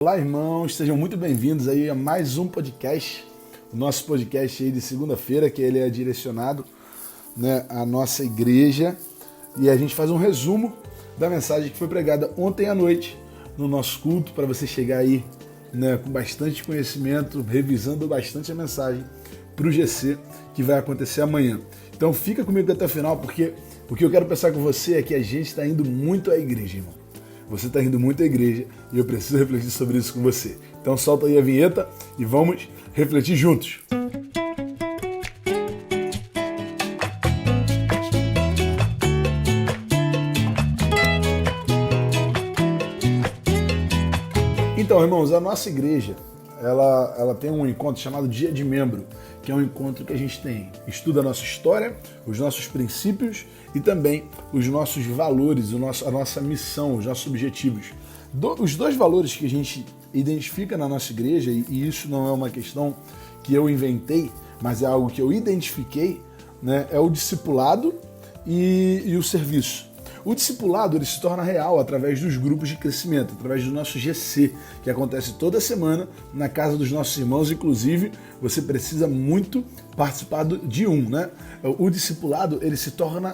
Olá, irmãos, sejam muito bem-vindos aí a mais um podcast, o nosso podcast aí de segunda-feira, que ele é direcionado, à nossa igreja, e a gente faz um resumo da mensagem que foi pregada ontem à noite no nosso culto, para você chegar aí com bastante conhecimento, revisando bastante a mensagem para o GC que vai acontecer amanhã. Então fica comigo até o final, porque o que eu quero pensar com você é que a gente está indo muito à igreja, irmão. Você está indo muito à igreja e eu preciso refletir sobre isso com você. Então solta aí a vinheta e vamos refletir juntos. Então, irmãos, a nossa igreja, ela tem um encontro chamado Dia de Membro, que é um encontro que a gente estuda a nossa história, os nossos princípios e também os nossos valores, a nossa missão, os nossos objetivos. Os dois valores que a gente identifica na nossa igreja, e isso não é uma questão que eu inventei, mas é algo que eu identifiquei, é o discipulado e o serviço. O discipulado ele se torna real através dos grupos de crescimento, através do nosso GC, que acontece toda semana na casa dos nossos irmãos. Inclusive, você precisa muito participar de um, O discipulado ele se torna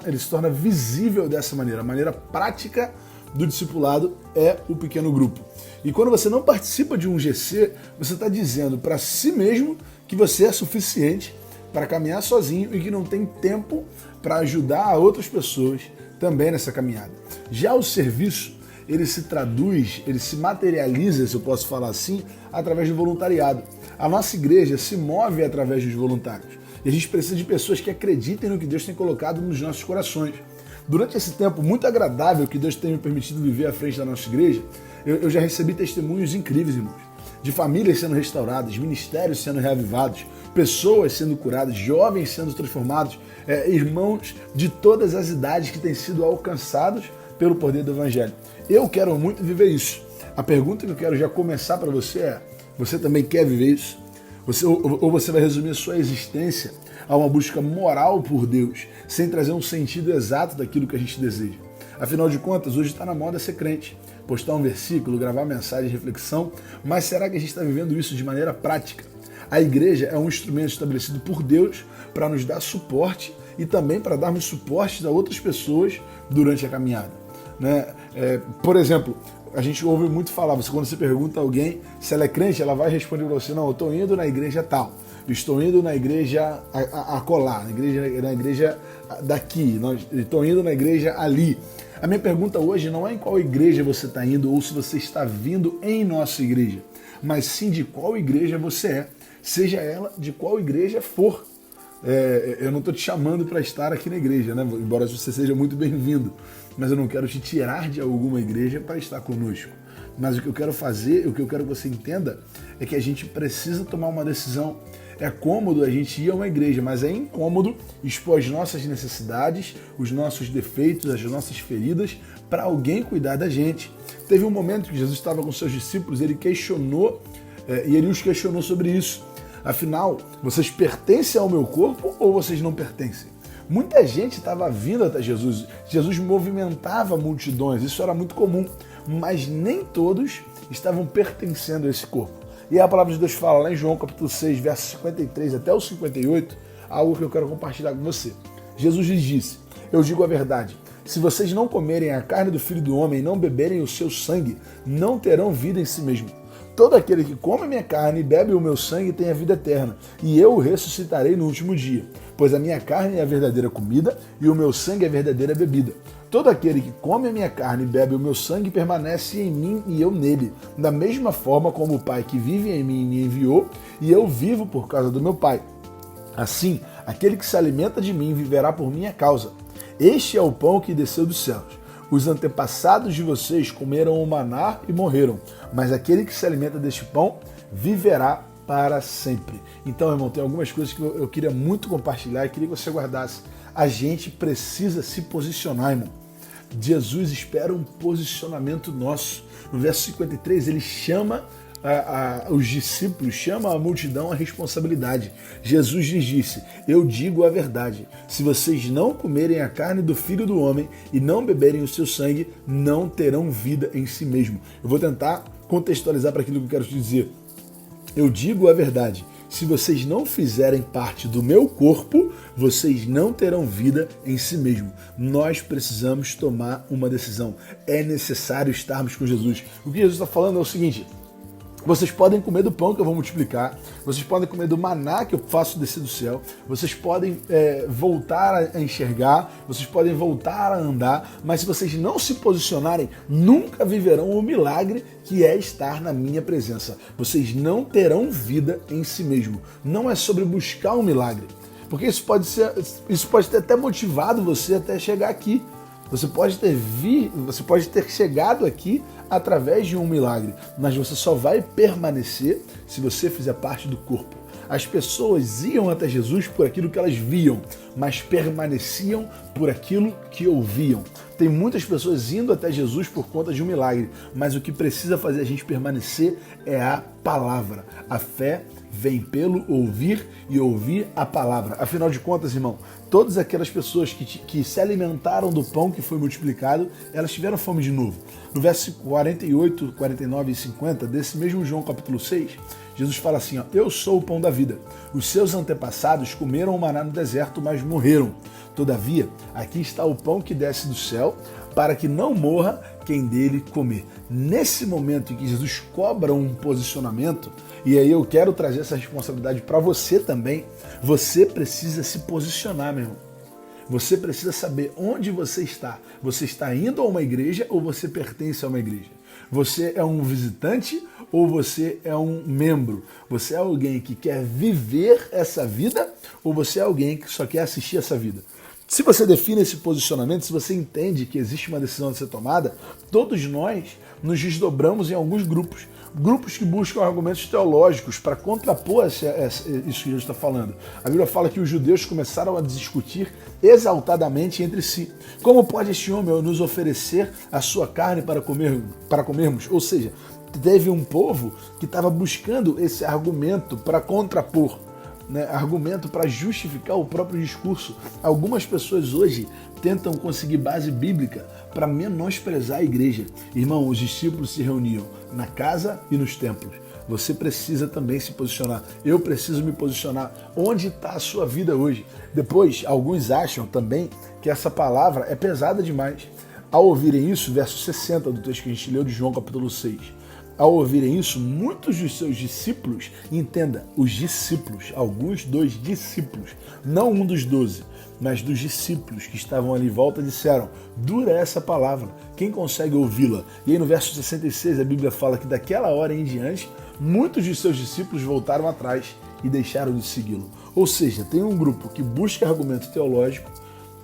visível dessa maneira. A maneira prática do discipulado é o pequeno grupo. E quando você não participa de um GC, você está dizendo para si mesmo que você é suficiente para caminhar sozinho e que não tem tempo para ajudar outras pessoas também nessa caminhada. Já o serviço, ele se traduz, ele se materializa, se eu posso falar assim, através do voluntariado. A nossa igreja se move através dos voluntários. E a gente precisa de pessoas que acreditem no que Deus tem colocado nos nossos corações. Durante esse tempo muito agradável que Deus tem me permitido viver à frente da nossa igreja, eu já recebi testemunhos incríveis, irmãos, de famílias sendo restauradas, ministérios sendo reavivados, pessoas sendo curadas, jovens sendo transformados, irmãos de todas as idades que têm sido alcançados pelo poder do Evangelho. Eu quero muito viver isso. A pergunta que eu quero já começar para você é: você também quer viver isso? Ou você vai resumir a sua existência a uma busca moral por Deus, sem trazer um sentido exato daquilo que a gente deseja? Afinal de contas, hoje está na moda ser crente, postar um versículo, gravar mensagem de reflexão, mas será que a gente está vivendo isso de maneira prática? A igreja é um instrumento estabelecido por Deus para nos dar suporte e também para darmos suporte a outras pessoas durante a caminhada. Por exemplo, a gente ouve muito falar, quando você pergunta a alguém se ela é crente, ela vai responder para você: não, eu estou indo na igreja tal, estou indo na igreja acolá, na igreja daqui, estou indo na igreja ali. A minha pergunta hoje não é em qual igreja você está indo ou se você está vindo em nossa igreja, mas sim de qual igreja você é, seja ela de qual igreja for. Eu não estou te chamando para estar aqui na igreja, embora você seja muito bem-vindo, mas eu não quero te tirar de alguma igreja para estar conosco. Mas o que eu quero fazer, o que eu quero que você entenda, é que a gente precisa tomar uma decisão. É cômodo a gente ir a uma igreja, mas é incômodo expor as nossas necessidades, os nossos defeitos, as nossas feridas, para alguém cuidar da gente. Teve um momento que Jesus estava com seus discípulos, ele questionou, e ele os questionou sobre isso. Afinal, vocês pertencem ao meu corpo ou vocês não pertencem? Muita gente estava vindo até Jesus. Jesus movimentava multidões, isso era muito comum, mas nem todos estavam pertencendo a esse corpo. E a palavra de Deus fala lá em João capítulo 6, versos 53 até o 58, algo que eu quero compartilhar com você. Jesus lhes disse: eu digo a verdade, se vocês não comerem a carne do Filho do Homem e não beberem o seu sangue, não terão vida em si mesmo. Todo aquele que come a minha carne e bebe o meu sangue tem a vida eterna, e eu o ressuscitarei no último dia. Pois a minha carne é a verdadeira comida e o meu sangue é a verdadeira bebida. Todo aquele que come a minha carne e bebe o meu sangue permanece em mim e eu nele, da mesma forma como o Pai que vive em mim me enviou, e eu vivo por causa do meu Pai. Assim, aquele que se alimenta de mim viverá por minha causa. Este é o pão que desceu dos céus. Os antepassados de vocês comeram o maná e morreram, mas aquele que se alimenta deste pão viverá para sempre. Então, irmão, tem algumas coisas que eu queria muito compartilhar e queria que você guardasse. A gente precisa se posicionar, irmão. Jesus espera um posicionamento nosso. No verso 53, ele chama os discípulos, chama a multidão à responsabilidade. Jesus lhes disse: eu digo a verdade, se vocês não comerem a carne do Filho do Homem e não beberem o seu sangue, não terão vida em si mesmo. Eu vou tentar contextualizar para aquilo que eu quero te dizer. Eu digo a verdade. Se vocês não fizerem parte do meu corpo, vocês não terão vida em si mesmo. Nós precisamos tomar uma decisão. É necessário estarmos com Jesus. O que Jesus está falando é o seguinte: vocês podem comer do pão que eu vou multiplicar, vocês podem comer do maná que eu faço descer do céu, vocês podem voltar a enxergar, vocês podem voltar a andar, mas se vocês não se posicionarem, nunca viverão o milagre que é estar na minha presença. Vocês não terão vida em si mesmo. Não é sobre buscar um milagre, porque isso pode ter até motivado você até chegar aqui. Você pode ter chegado aqui através de um milagre, mas você só vai permanecer se você fizer parte do corpo. As pessoas iam até Jesus por aquilo que elas viam, mas permaneciam por aquilo que ouviam. Tem muitas pessoas indo até Jesus por conta de um milagre, mas o que precisa fazer a gente permanecer é a palavra. A fé vem pelo ouvir e ouvir a palavra. Afinal de contas, irmão, todas aquelas pessoas que se alimentaram do pão que foi multiplicado, elas tiveram fome de novo. No verso 48, 49 e 50 desse mesmo João capítulo 6, Jesus fala assim, ó, eu sou o pão da vida. Os seus antepassados comeram o maná no deserto, mas morreram. Todavia, aqui está o pão que desce do céu, para que não morra quem dele comer. Nesse momento em que Jesus cobra um posicionamento, e aí eu quero trazer essa responsabilidade para você também, você precisa se posicionar, meu irmão. Você precisa saber onde você está. Você está indo a uma igreja ou você pertence a uma igreja? Você é um visitante ou você é um membro? Você é alguém que quer viver essa vida ou você é alguém que só quer assistir essa vida? Se você define esse posicionamento, se você entende que existe uma decisão a ser tomada, todos nós nos desdobramos em alguns grupos. Grupos que buscam argumentos teológicos para contrapor isso que Jesus está falando. A Bíblia fala que os judeus começaram a discutir exaltadamente entre si. Como pode este homem nos oferecer a sua carne para comermos? Ou seja, teve um povo que estava buscando esse argumento para contrapor, né? Argumento para justificar o próprio discurso. Algumas pessoas hoje tentam conseguir base bíblica para menosprezar a igreja. Irmão, os discípulos se reuniam na casa e nos templos. Você precisa também se posicionar. Eu preciso me posicionar. Onde está a sua vida hoje? Depois, alguns acham também que essa palavra é pesada demais. Ao ouvirem isso, verso 60 do texto que a gente leu de João capítulo 6, ao ouvirem isso, muitos dos seus discípulos, entenda, os discípulos, alguns dos discípulos, não um dos 12, mas dos discípulos que estavam ali em volta, disseram, dura essa palavra, quem consegue ouvi-la? E aí no verso 66 a Bíblia fala que daquela hora em diante, muitos de seus discípulos voltaram atrás e deixaram de segui-lo. Ou seja, tem um grupo que busca argumento teológico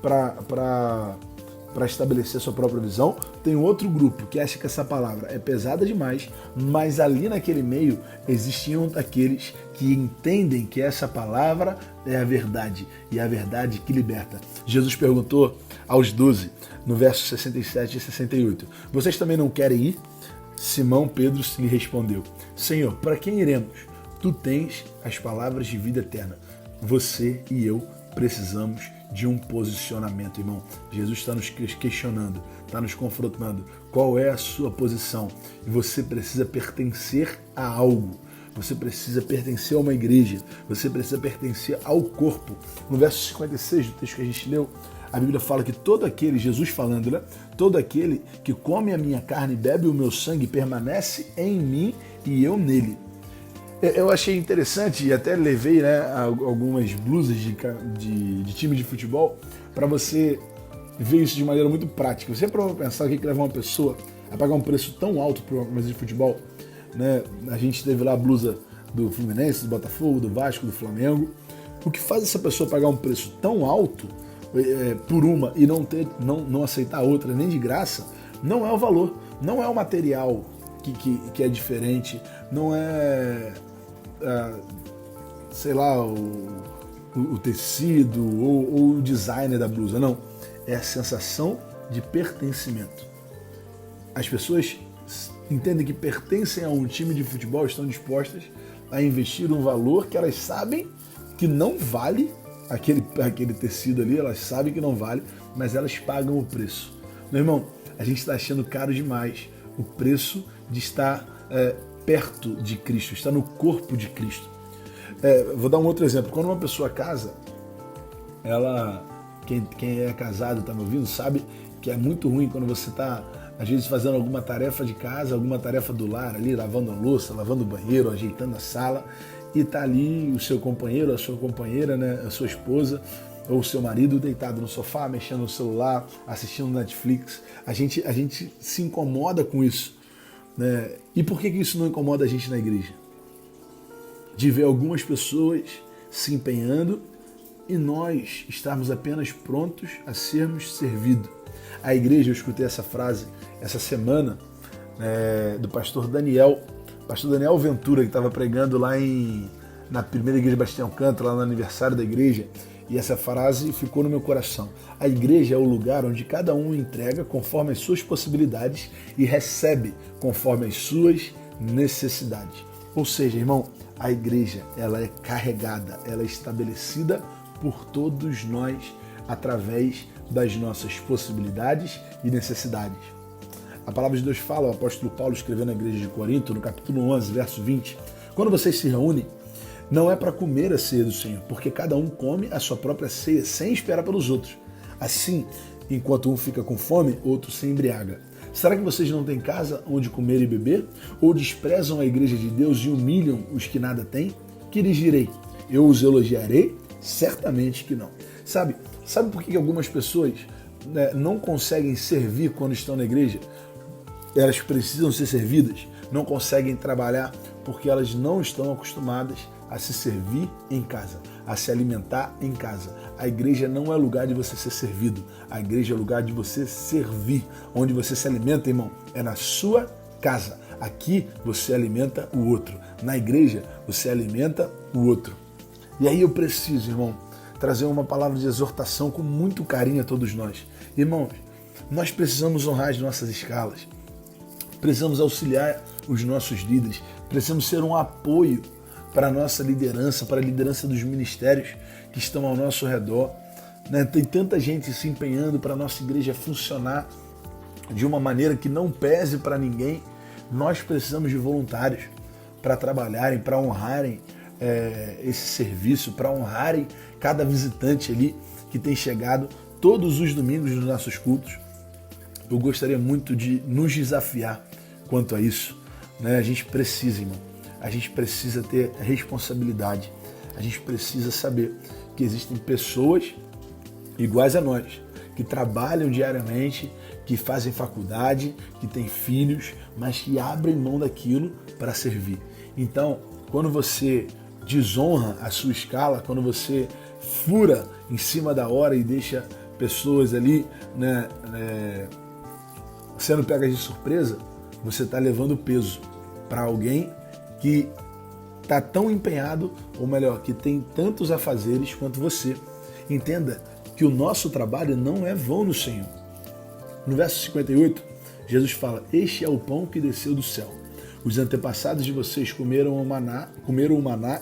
para estabelecer sua própria visão, tem outro grupo que acha que essa palavra é pesada demais, mas ali naquele meio existiam aqueles que entendem que essa palavra é a verdade, e é a verdade que liberta. Jesus perguntou aos 12, no verso 67 e 68, vocês também não querem ir? Simão Pedro lhe respondeu, Senhor, para quem iremos? Tu tens as palavras de vida eterna. Você e eu precisamos de um posicionamento, irmão. Jesus está nos questionando, está nos confrontando. Qual é a sua posição? E você precisa pertencer a algo. Você precisa pertencer a uma igreja. Você precisa pertencer ao corpo. No verso 56 do texto que a gente leu, a Bíblia fala que todo aquele, Jesus falando, né? Todo aquele que come a minha carne e bebe o meu sangue permanece em mim e eu nele. Eu achei interessante e até levei, né, algumas blusas de time de futebol para você ver isso de maneira muito prática. Você pode pensar o que leva uma pessoa a pagar um preço tão alto para uma camisa de futebol, né? A gente teve lá a blusa do Fluminense, do Botafogo, do Vasco, do Flamengo. O que faz essa pessoa pagar um preço tão alto por uma e não aceitar a outra nem de graça, não é o valor, não é o material que é diferente, não é sei lá, o tecido ou o designer da blusa, não. É a sensação de pertencimento. As pessoas entendem que pertencem a um time de futebol, estão dispostas a investir um valor que elas sabem que não vale aquele tecido ali, elas sabem que não vale, mas elas pagam o preço. Meu irmão, a gente está achando caro demais o preço de estar perto de Cristo, está no corpo de Cristo. Vou dar um outro exemplo. Quando uma pessoa casa, quem é casado, está me ouvindo, sabe que é muito ruim quando você está, às vezes, fazendo alguma tarefa de casa, alguma tarefa do lar, ali, lavando a louça, lavando o banheiro, ajeitando a sala, e está ali o seu companheiro, a sua companheira, né, a sua esposa, ou o seu marido deitado no sofá, mexendo no celular, assistindo Netflix. A gente se incomoda com isso, né? E por que isso não incomoda a gente na igreja? De ver algumas pessoas se empenhando e nós estarmos apenas prontos a sermos servidos. A igreja, eu escutei essa frase essa semana do pastor Daniel Ventura, que estava pregando lá na primeira igreja Bastião Canto, lá no aniversário da igreja, e essa frase ficou no meu coração. A igreja é o lugar onde cada um entrega conforme as suas possibilidades e recebe conforme as suas necessidades. Ou seja, irmão, a igreja, ela é carregada, ela é estabelecida por todos nós através das nossas possibilidades e necessidades. A palavra de Deus fala, o apóstolo Paulo escreveu na igreja de Corinto, no capítulo 11, verso 20, quando vocês se reúnem, não é para comer a ceia do Senhor, porque cada um come a sua própria ceia sem esperar pelos outros. Assim, enquanto um fica com fome, outro se embriaga. Será que vocês não têm casa onde comer e beber? Ou desprezam a igreja de Deus e humilham os que nada têm? Que lhes direi? Eu os elogiarei? Certamente que não. Sabe por que algumas pessoas não conseguem servir quando estão na igreja? Elas precisam ser servidas, não conseguem trabalhar porque elas não estão acostumadas a se servir em casa, a se alimentar em casa. A igreja não é lugar de você ser servido, a igreja é lugar de você servir. Onde você se alimenta, irmão, é na sua casa. Aqui você alimenta o outro. Na igreja você alimenta o outro. E aí eu preciso, irmão, trazer uma palavra de exortação com muito carinho a todos nós. Irmãos, nós precisamos honrar as nossas escalas, precisamos auxiliar os nossos líderes, precisamos ser um apoio para a nossa liderança, para a liderança dos ministérios que estão ao nosso redor. Tem tanta gente se empenhando para a nossa igreja funcionar de uma maneira que não pese para ninguém. Nós precisamos de voluntários para trabalharem, para honrarem esse serviço, para honrarem cada visitante ali que tem chegado todos os domingos nos nossos cultos. Eu gostaria muito de nos desafiar quanto a isso. A gente precisa, irmão. A gente precisa ter responsabilidade. A gente precisa saber que existem pessoas iguais a nós, que trabalham diariamente, que fazem faculdade, que têm filhos, mas que abrem mão daquilo para servir. Então, quando você desonra a sua escala, quando você fura em cima da hora e deixa pessoas ali sendo pegas de surpresa, você está levando peso para alguém que está tão empenhado, ou melhor, que tem tantos afazeres quanto você. Entenda que o nosso trabalho não é vão no Senhor. No verso 58, Jesus fala: este é o pão que desceu do céu. Os antepassados de vocês comeram o maná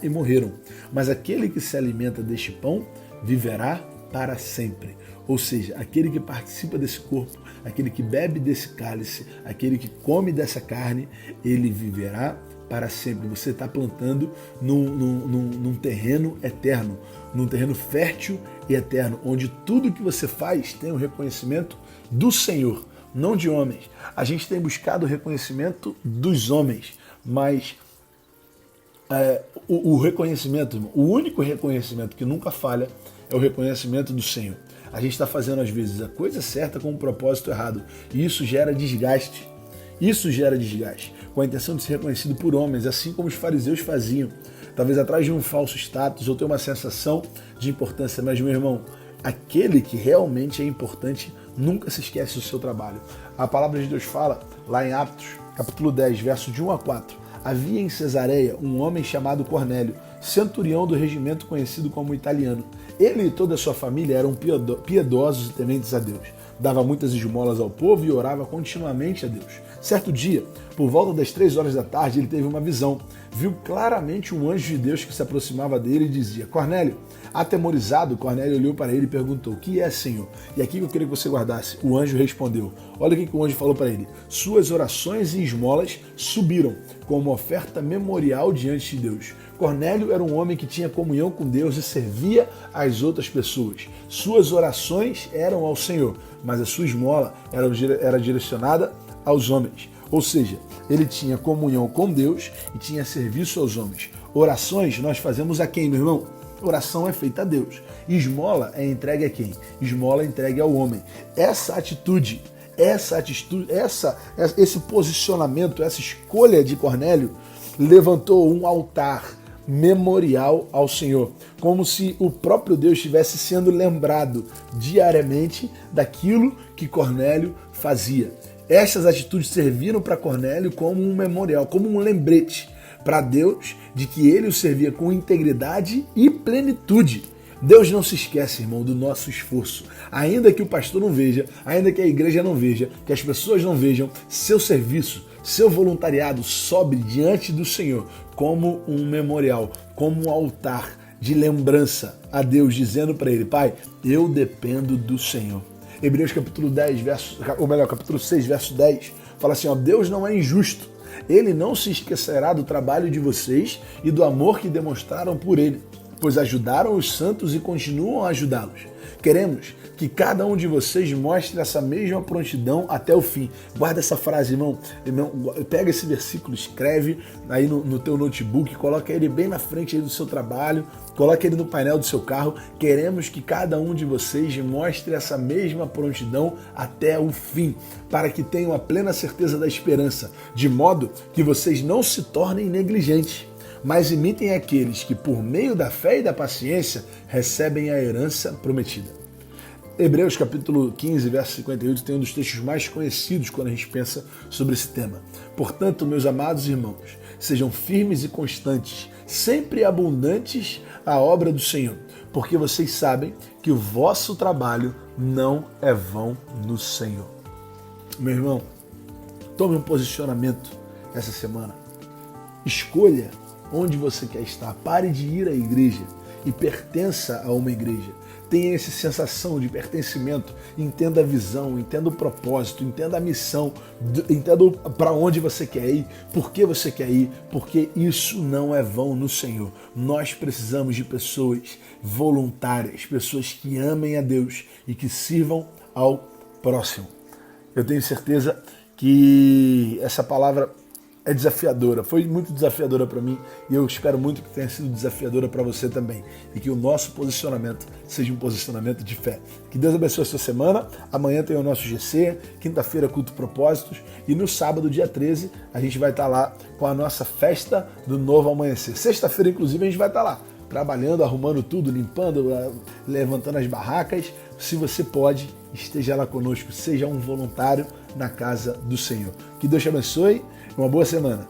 e morreram. Mas aquele que se alimenta deste pão viverá para sempre. Ou seja, aquele que participa desse corpo, aquele que bebe desse cálice, aquele que come dessa carne, ele viverá para sempre. Você está plantando num terreno eterno, num terreno fértil e eterno, onde tudo que você faz tem o reconhecimento do Senhor, não de homens. A gente tem buscado o reconhecimento dos homens, mas o reconhecimento, o único reconhecimento que nunca falha é o reconhecimento do Senhor. A gente está fazendo às vezes a coisa certa com o propósito errado, e isso gera desgaste. Isso gera desgaste, com a intenção de ser reconhecido por homens, assim como os fariseus faziam, talvez atrás de um falso status ou ter uma sensação de importância. Mas, meu irmão, aquele que realmente é importante nunca se esquece do seu trabalho. A palavra de Deus fala lá em Atos, capítulo 10, verso de 1 a 4. Havia em Cesareia um homem chamado Cornélio, centurião do regimento conhecido como italiano. Ele e toda a sua família eram piedosos e tementes a Deus. Dava muitas esmolas ao povo e orava continuamente a Deus. Certo dia, por volta das 3 horas da tarde, ele teve uma visão. Viu claramente um anjo de Deus que se aproximava dele e dizia: Cornélio. Atemorizado, Cornélio olhou para ele e perguntou: o que é, Senhor? E aqui que eu queria que você guardasse. O anjo respondeu: olha o que o anjo falou para ele: suas orações e esmolas subiram como oferta memorial diante de Deus. Cornélio era um homem que tinha comunhão com Deus e servia às outras pessoas. Suas orações eram ao Senhor, mas a sua esmola era direcionada aos homens. Ou seja, ele tinha comunhão com Deus e tinha serviço aos homens. Orações nós fazemos a quem, meu irmão? Oração é feita a Deus. Esmola é entregue a quem? Esmola é entregue ao homem. Essa atitude, esse posicionamento, essa escolha de Cornélio levantou um altar memorial ao Senhor, como se o próprio Deus estivesse sendo lembrado diariamente daquilo que Cornélio fazia. Essas atitudes serviram para Cornélio como um memorial, como um lembrete para Deus de que ele o servia com integridade e plenitude. Deus não se esquece, irmão, do nosso esforço. Ainda que o pastor não veja, ainda que a igreja não veja, que as pessoas não vejam, seu serviço, seu voluntariado sobe diante do Senhor como um memorial, como um altar de lembrança a Deus, dizendo para ele: Pai, eu dependo do Senhor. Hebreus capítulo 6, verso 10, fala assim, ó, Deus não é injusto. Ele não se esquecerá do trabalho de vocês e do amor que demonstraram por ele, pois ajudaram os santos e continuam a ajudá-los. Queremos que cada um de vocês mostre essa mesma prontidão até o fim. Guarda essa frase, irmão. Pega esse versículo, escreve aí no teu notebook, coloca ele bem na frente aí do seu trabalho, coloca ele no painel do seu carro. Queremos que cada um de vocês mostre essa mesma prontidão até o fim, para que tenham a plena certeza da esperança, de modo que vocês não se tornem negligentes, mas imitem aqueles que, por meio da fé e da paciência, recebem a herança prometida. Hebreus capítulo 15, verso 58, tem um dos textos mais conhecidos quando a gente pensa sobre esse tema. Portanto, meus amados irmãos, sejam firmes e constantes, sempre abundantes à obra do Senhor, porque vocês sabem que o vosso trabalho não é vão no Senhor. Meu irmão, tome um posicionamento essa semana. Escolha onde você quer estar. Pare de ir à igreja e pertença a uma igreja. Tenha essa sensação de pertencimento, entenda a visão, entenda o propósito, entenda a missão, entenda para onde você quer ir, por que você quer ir, porque isso não é vão no Senhor. Nós precisamos de pessoas voluntárias, pessoas que amem a Deus e que sirvam ao próximo. Eu tenho certeza que essa palavra é desafiadora, foi muito desafiadora para mim e eu espero muito que tenha sido desafiadora para você também e que o nosso posicionamento seja um posicionamento de fé. Que Deus abençoe a sua semana. Amanhã tem o nosso GC, quinta-feira culto propósitos e no sábado, dia 13, a gente vai estar lá com a nossa festa do novo amanhecer. Sexta-feira, inclusive, a gente vai estar lá trabalhando, arrumando tudo, limpando, levantando as barracas. Se você pode, esteja lá conosco, seja um voluntário na casa do Senhor. Que Deus te abençoe. Uma boa semana.